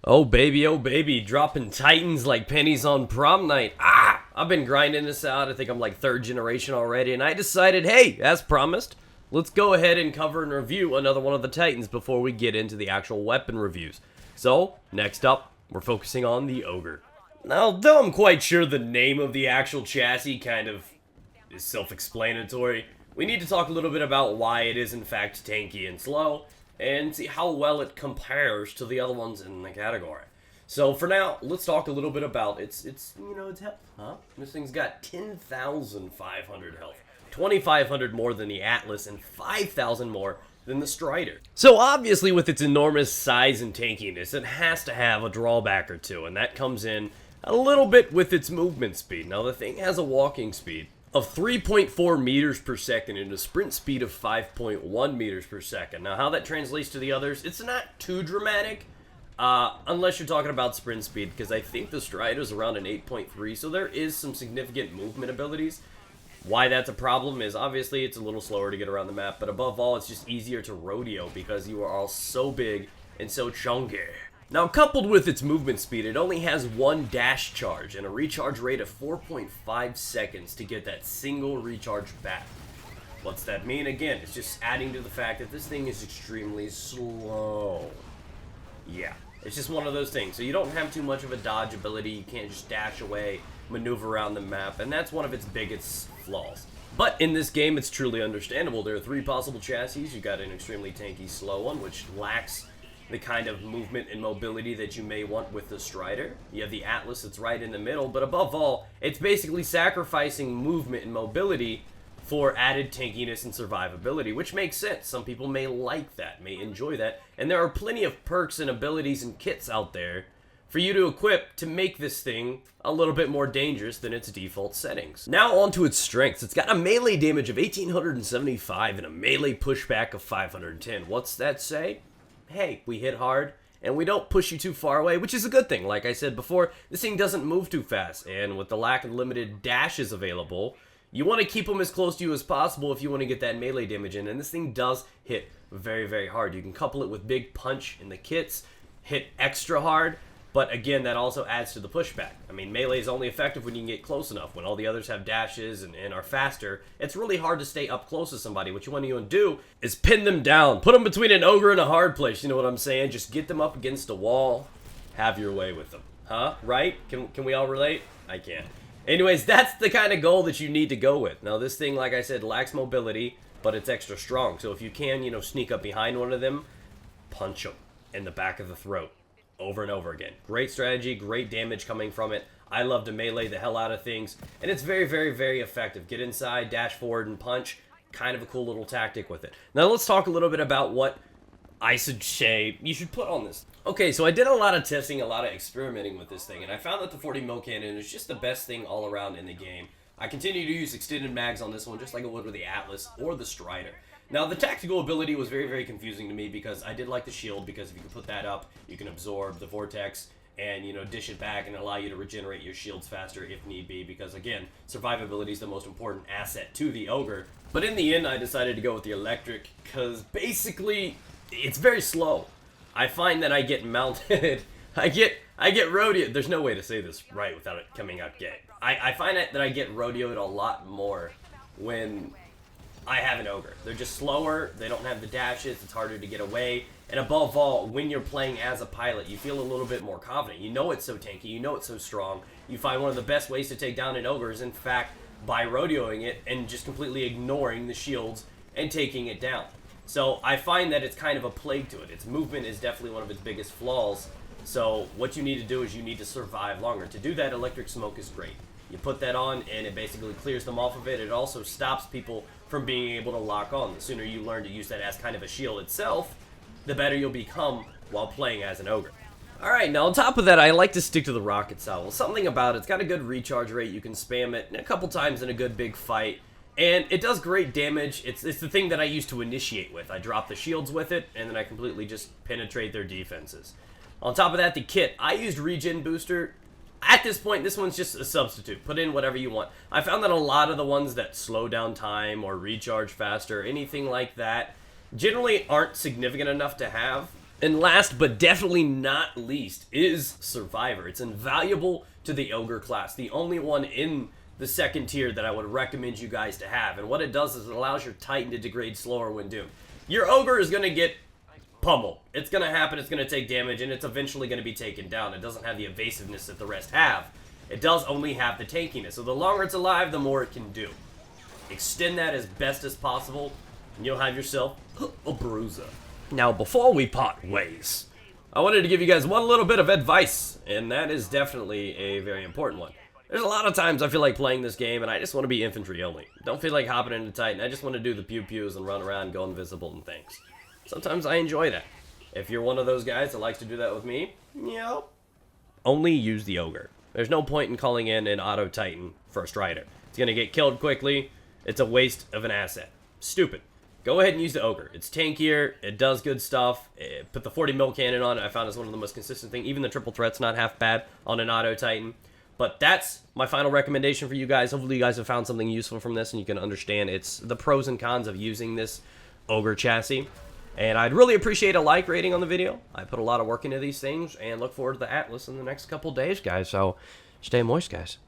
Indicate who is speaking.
Speaker 1: Oh baby, dropping titans like pennies on prom night. I've been grinding this out. I think I'm like 3rd generation already, and I decided, hey, as promised, let's go ahead and cover and review another one of the titans before we get into the actual weapon reviews. So, next up, we're focusing on the Ogre. Now, though I'm quite sure the name of the actual chassis kind of is self-explanatory, we need to talk a little bit about why it is in fact tanky and slow, and see how well it compares to the other ones in the category. So for now, let's talk a little bit about its health. This thing's got 10,500 health, 2,500 more than the Atlas, and 5,000 more than the Strider. So obviously with its enormous size and tankiness, it has to have a drawback or two, and that comes in a little bit with its movement speed. Now the thing has a walking speed of 3.4 meters per second and a sprint speed of 5.1 meters per second. Now how that translates to the others, it's not too dramatic, unless you're talking about sprint speed, because I think the Strider's around an 8.3, so there is some significant movement abilities. Why that's a problem is obviously it's a little slower to get around the map, but above all it's just easier to rodeo because you are all so big and so chunky. Now, coupled with its movement speed, it only has one dash charge and a recharge rate of 4.5 seconds to get that single recharge back. What's that mean? Again, it's just adding to the fact that this thing is extremely slow. Yeah, it's just one of those things. So you don't have too much of a dodge ability, you can't just dash away, maneuver around the map, and that's one of its biggest flaws. But in this game, it's truly understandable. There are 3 possible chassis. You got an extremely tanky slow one, which lacks the kind of movement and mobility that you may want with the Strider. You have the Atlas that's right in the middle, but above all, it's basically sacrificing movement and mobility for added tankiness and survivability, which makes sense. Some people may like that, may enjoy that, and there are plenty of perks and abilities and kits out there for you to equip to make this thing a little bit more dangerous than its default settings. Now onto its strengths. It's got a melee damage of 1,875 and a melee pushback of 510. What's that say? Hey, we hit hard, and we don't push you too far away, which is a good thing. Like I said before, this thing doesn't move too fast, and with the lack of limited dashes available, you want to keep them as close to you as possible if you want to get that melee damage in, and this thing does hit very, very hard. You can couple it with big punch in the kits, hit extra hard, but again, that also adds to the pushback. I mean, melee is only effective when you can get close enough. When all the others have dashes and are faster, it's really hard to stay up close to somebody. What you want to do is pin them down. Put them between an Ogre and a hard place, you know what I'm saying? Just get them up against a wall, have your way with them. Huh? Right? Can we all relate? I can't. Anyways, that's the kind of goal that you need to go with. Now, this thing, like I said, lacks mobility, but it's extra strong. So if you can, sneak up behind one of them, punch them in the back of the throat. Over and over again. Great strategy, great damage coming from it. I love to melee the hell out of things, and it's very, very, very effective. Get inside, dash forward, and punch. Kind of a cool little tactic with it. Now let's talk a little bit about what I should say you should put on this. Okay, so I did a lot of testing, a lot of experimenting with this thing, and I found that the 40 mil cannon is just the best thing all around in the game. I continue to use extended mags on this one, just like I would with the Atlas or the Strider. Now, the tactical ability was very, very confusing to me because I did like the shield, because if you can put that up, you can absorb the vortex and, dish it back and allow you to regenerate your shields faster if need be, because, again, survivability is the most important asset to the Ogre. But in the end, I decided to go with the electric because, basically, it's very slow. I find that I get mounted, I get rodeoed. There's no way to say this right without it coming out gay. I find that I get rodeoed a lot more when I have an Ogre. They're just slower, they don't have the dashes, it's harder to get away, and above all, when you're playing as a pilot, you feel a little bit more confident. You know it's so tanky, you know it's so strong. You find one of the best ways to take down an Ogre is, in fact, by rodeoing it and just completely ignoring the shields and taking it down. So I find that it's kind of a plague to it. Its movement is definitely one of its biggest flaws, so what you need to do is you need to survive longer. To do that, electric smoke is great. You put that on, and it basically clears them off of it. It also stops people from being able to lock on. The sooner you learn to use that as kind of a shield itself, the better you'll become while playing as an Ogre. Alright, now on top of that, I like to stick to the rocket salvo. Something about it's got a good recharge rate. You can spam it a couple times in a good big fight, and it does great damage. It's the thing that I used to initiate with. I drop the shields with it, and then I completely just penetrate their defenses. On top of that, the kit. I used Regen Booster. At this point, this one's just a substitute. Put in whatever you want. I found that a lot of the ones that slow down time or recharge faster, anything like that, generally aren't significant enough to have. And last but definitely not least is Survivor. It's invaluable to the Ogre class, the only one in the second tier that I would recommend you guys to have. And what it does is it allows your Titan to degrade slower when doomed. Your Ogre is going to get pummeled. It's going to happen, it's going to take damage, and it's eventually going to be taken down. It doesn't have the evasiveness that the rest have. It does only have the tankiness. So the longer it's alive, the more it can do. Extend that as best as possible, and you'll have yourself a bruiser. Now, before we part ways, I wanted to give you guys one little bit of advice, and that is definitely a very important one. There's a lot of times I feel like playing this game, and I just want to be infantry only. Don't feel like hopping into Titan. I just want to do the pew-pews and run around, go invisible and things. Sometimes I enjoy that. If you're one of those guys that likes to do that with me, yeah, only use the Ogre. There's no point in calling in an auto Titan for a Strider. It's going to get killed quickly. It's a waste of an asset. Stupid. Go ahead and use the Ogre. It's tankier. It does good stuff. Put the 40 mil cannon on it. I found it's one of the most consistent things. Even the triple threat's not half bad on an auto Titan. But that's my final recommendation for you guys. Hopefully you guys have found something useful from this and you can understand it's the pros and cons of using this Ogre chassis. And I'd really appreciate a like rating on the video. I put a lot of work into these things and look forward to the Atlas in the next couple days, guys. So stay moist, guys.